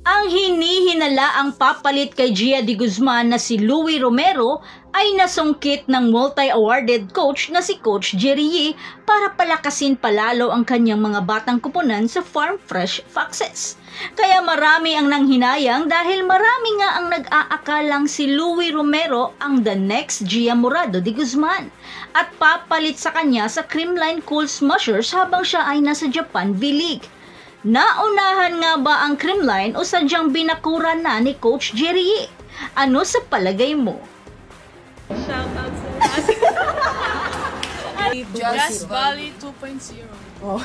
Ang hinihinalaang papalit kay Gia de Guzman na si Louie Romero ay nasungkit ng multi-awarded coach na si Coach Jerry Yee para palakasin palalo ang kanyang mga batang kupunan sa Farm Fresh Foxes. Kaya marami ang nanghinayang dahil marami nga ang nag-aakalang si Louie Romero ang the next Gia Morado de Guzman at papalit sa kanya sa Creamline Cool Smushers habang siya ay nasa Japan V-League. Naunahan nga ba ang Creamline o sadyang binakuran na ni Coach Jerry Yee? Ano sa palagay mo? Shoutout sa Just Valley 2.0. Oh.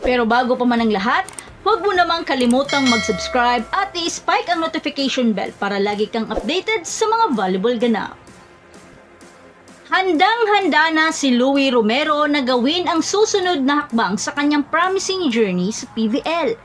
Pero bago pa man ang lahat, huwag mo namang kalimutang mag-subscribe at i-spike ang notification bell para lagi kang updated sa mga volleyball ganap. Handang-handa na si Louie Romero na gawin ang susunod na hakbang sa kanyang promising journey sa PVL.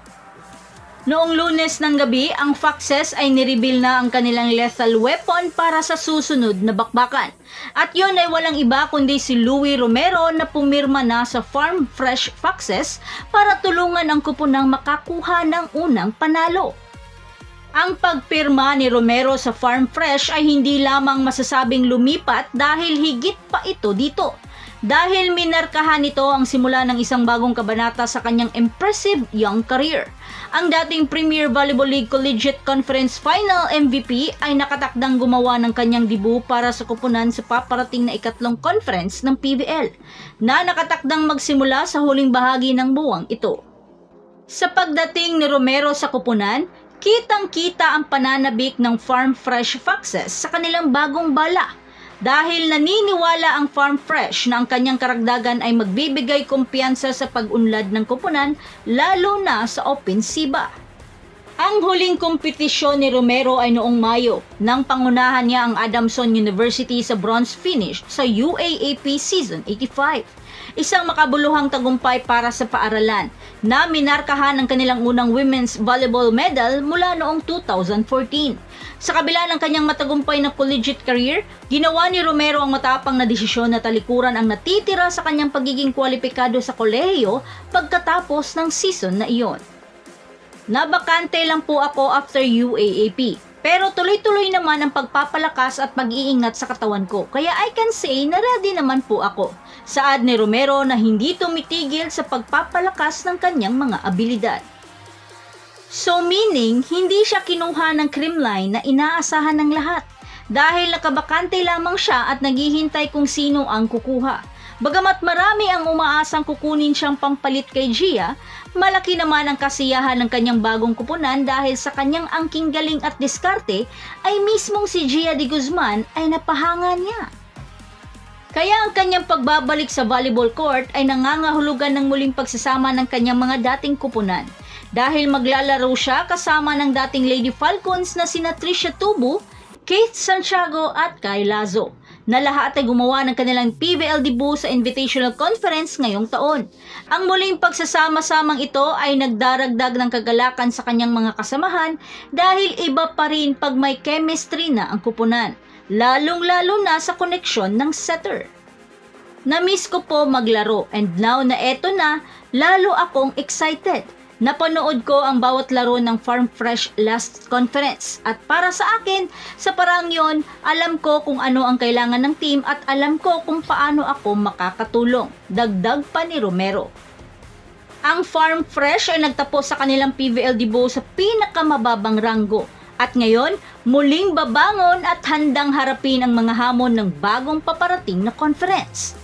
Noong Lunes ng gabi, ang Foxes ay nireveal na ang kanilang lethal weapon para sa susunod na bakbakan. At yun ay walang iba kundi si Louie Romero na pumirma na sa Farm Fresh Foxes para tulungan ang kupunang makakuha ng unang panalo. Ang pagpirma ni Romero sa Farm Fresh ay hindi lamang masasabing lumipat dahil higit pa ito dito. Dahil minarkahan nito ang simula ng isang bagong kabanata sa kanyang impressive young career. Ang dating Premier Volleyball League Collegiate Conference Final MVP ay nakatakdang gumawa ng kanyang debut para sa kupunan sa paparating na ikatlong conference ng PVL na nakatakdang magsimula sa huling bahagi ng buwang ito. Sa pagdating ni Romero sa kupunan, kitang-kita ang pananabik ng Farm Fresh Foxes sa kanilang bagong bala dahil naniniwala ang Farm Fresh na ang kanyang karagdagan ay magbibigay kumpiyansa sa pag-unlad ng kupunan lalo na sa opensiba. Ang huling kompetisyon ni Romero ay noong Mayo nang pangunahan niya ang Adamson University sa bronze finish sa UAAP Season 85. Isang makabuluhang tagumpay para sa paaralan na minarkahan ang kanilang unang women's volleyball medal mula noong 2014. Sa kabila ng kanyang matagumpay na collegiate career, ginawa ni Romero ang matapang na desisyon na talikuran ang natitira sa kanyang pagiging kwalipikado sa kolehiyo pagkatapos ng season na iyon. Nabakante lang po ako after UAAP. Pero tuloy-tuloy naman ang pagpapalakas at pag-iingat sa katawan ko. Kaya I can say na ready naman po ako. Saad ni Romero na hindi tumitigil sa pagpapalakas ng kanyang mga abilidad. So meaning, hindi siya kinuha ng Creamline na inaasahan ng lahat. Dahil nakabakante lamang siya at naghihintay kung sino ang kukuha. Bagamat marami ang umaasang kukunin siyang pampalit kay Gia, malaki naman ang kasiyahan ng kanyang bagong kupunan dahil sa kanyang angking galing at diskarte ay mismong si Gia de Guzman ay napahanga niya. Kaya ang kanyang pagbabalik sa volleyball court ay nangangahulugan ng muling pagsasama ng kanyang mga dating kupunan. Dahil maglalaro siya kasama ng dating Lady Falcons na sina Tricia Tubu, Keith Santiago at Kai Lazo, na lahat ay gumawa ng kanilang PVL debut sa Invitational Conference ngayong taon. Ang muling pagsasama-samang ito ay nagdaragdag ng kagalakan sa kanyang mga kasamahan dahil iba pa rin pag may chemistry na ang kupunan, lalong-lalo na sa koneksyon ng setter. Na-miss ko po maglaro and now na eto na, lalo akong excited. Napanood ko ang bawat laro ng Farm Fresh last conference at para sa akin, sa parang yon, alam ko kung ano ang kailangan ng team at alam ko kung paano ako makakatulong. Dagdag pa ni Romero. Ang Farm Fresh ay nagtapos sa kanilang PVL debut sa pinakamababang ranggo at ngayon muling babangon at handang harapin ang mga hamon ng bagong paparating na conference.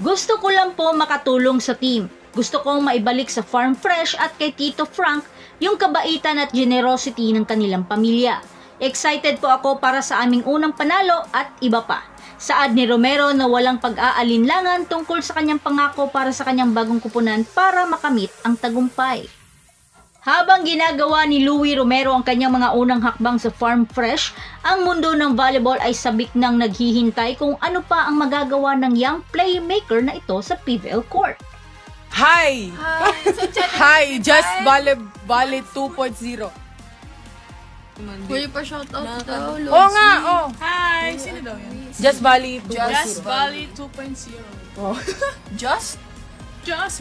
Gusto ko lang po makatulong sa team. Gusto kong maibalik sa Farm Fresh at kay Tito Frank yung kabaitan at generosity ng kanilang pamilya. Excited po ako para sa aming unang panalo at iba pa. Saad ni Romero na walang pag-aalinlangan tungkol sa kanyang pangako para sa kanyang bagong kupunan para makamit ang tagumpay. Habang ginagawa ni Louie Romero ang kanyang mga unang hakbang sa Farm Fresh, ang mundo ng volleyball ay sabik nang naghihintay kung ano pa ang magagawa ng young playmaker na ito sa PVL court. Hi! Hi! Just Valley 2.0. Pwede pa shoutout daw. Oo nga! Oh. Hi! Sino daw yan? Just Valley 2.0. Just Valley 2.0. Oh. Just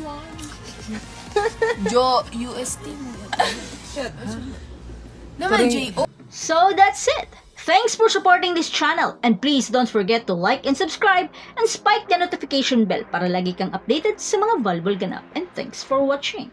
one. Jo UST mo. Naman, J.O. So that's it. Thanks for supporting this channel and please don't forget to like and subscribe and spike the notification bell para lagi kang updated sa mga valuable ganap. And thanks for watching.